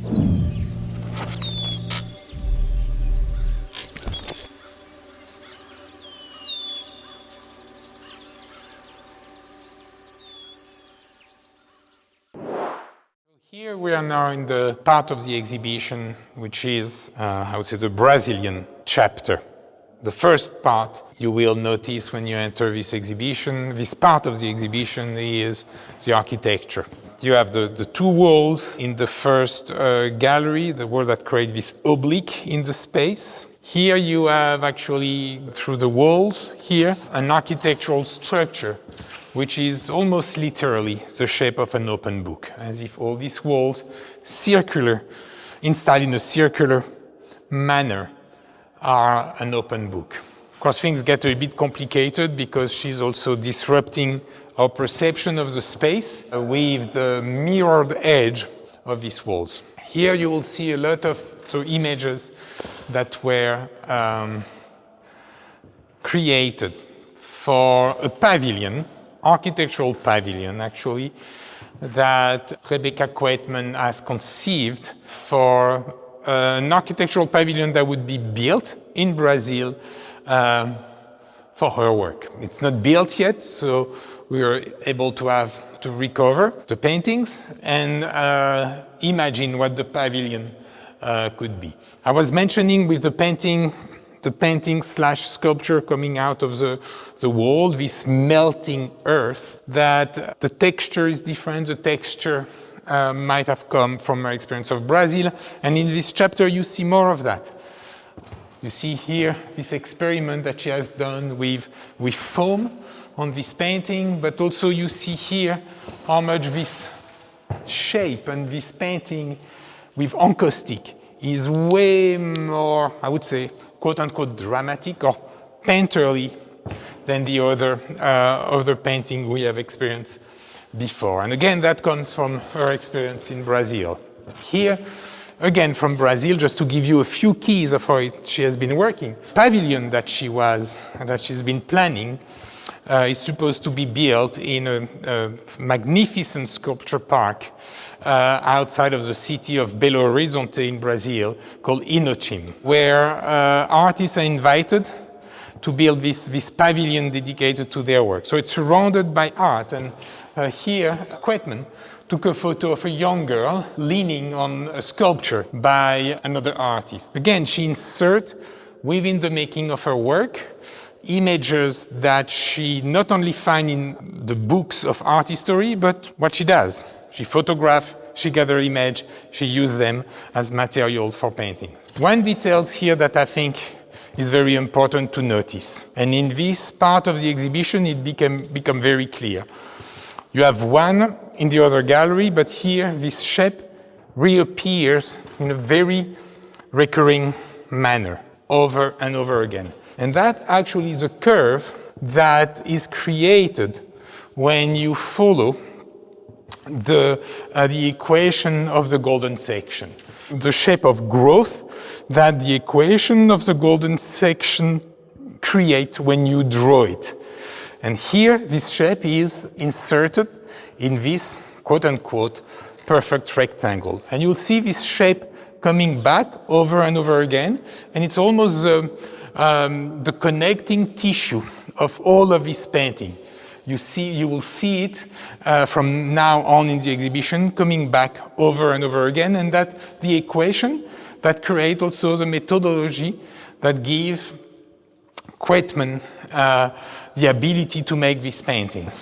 Here we are now in the part of the exhibition which is, I would say, the Brazilian chapter. The first part you will notice when you enter this exhibition, this part of the exhibition is the architecture. You have the two walls in the first gallery, the wall that creates this oblique in the space. Here you have actually, through the walls here, an architectural structure which is almost literally the shape of an open book, as if all these walls, circular, installed in a circular manner, are an open book. Of course, things get a bit complicated because she's also disrupting our perception of the space with the mirrored edge of these walls. Here you will see a lot of images that were created for a pavilion, architectural pavilion actually, that Rebecca Quaytman has conceived for an architectural pavilion that would be built in Brazil for her work. It's not built yet, so we are able to recover the paintings and imagine what the pavilion could be. I was mentioning with the painting slash sculpture coming out of the wall, this melting earth, that the texture is different. The texture might have come from my experience of Brazil. And in this chapter, you see more of that. You see here this experiment that she has done with foam on this painting, but also you see here how much this shape and this painting with encaustic is way more, I would say, quote-unquote dramatic or painterly than the other painting we have experienced before. And again, that comes from her experience in Brazil. Here, again from Brazil, just to give you a few keys of how she has been working. Pavilion that she's been planning is supposed to be built in a magnificent sculpture park outside of the city of Belo Horizonte in Brazil called Inhotim, where artists are invited to build this pavilion dedicated to their work. So it's surrounded by art, and here Quaytman took a photo of a young girl leaning on a sculpture by another artist. Again, she inserts within the making of her work images that she not only finds in the books of art history, but what she does. She photographs, she gathers images, she uses them as material for painting. One detail here that I think is very important to notice, and in this part of the exhibition it became very clear. You have one in the other gallery, but here this shape reappears in a very recurring manner over and over again. And that actually is a curve that is created when you follow the equation of the golden section. The shape of growth that the equation of the golden section creates when you draw it. And here, this shape is inserted in this quote-unquote perfect rectangle. And you'll see this shape coming back over and over again, and it's almost the connecting tissue of all of this painting. You will see it from now on in the exhibition coming back over and over again, and that the equation that creates also the methodology that gives Quaytman the ability to make these paintings.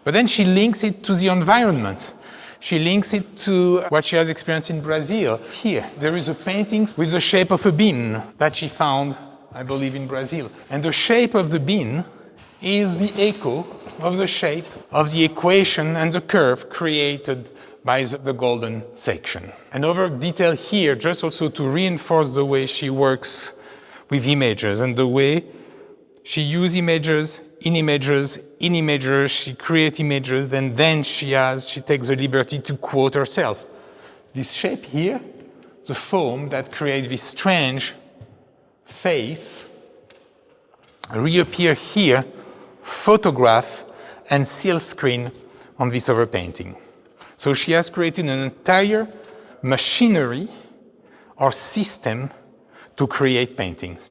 But then she links it to the environment. She links it to what she has experienced in Brazil. Here, there is a painting with the shape of a bean that she found, I believe, in Brazil. And the shape of the bean is the echo of the shape of the equation and the curve created by the golden section. Another detail here, just also to reinforce the way she works with images and the way she uses images, she creates images, and then she takes the liberty to quote herself. This shape here, the foam that creates this strange face, reappear here, photograph and seal screen on this other painting. So she has created an entire machinery or system to create paintings.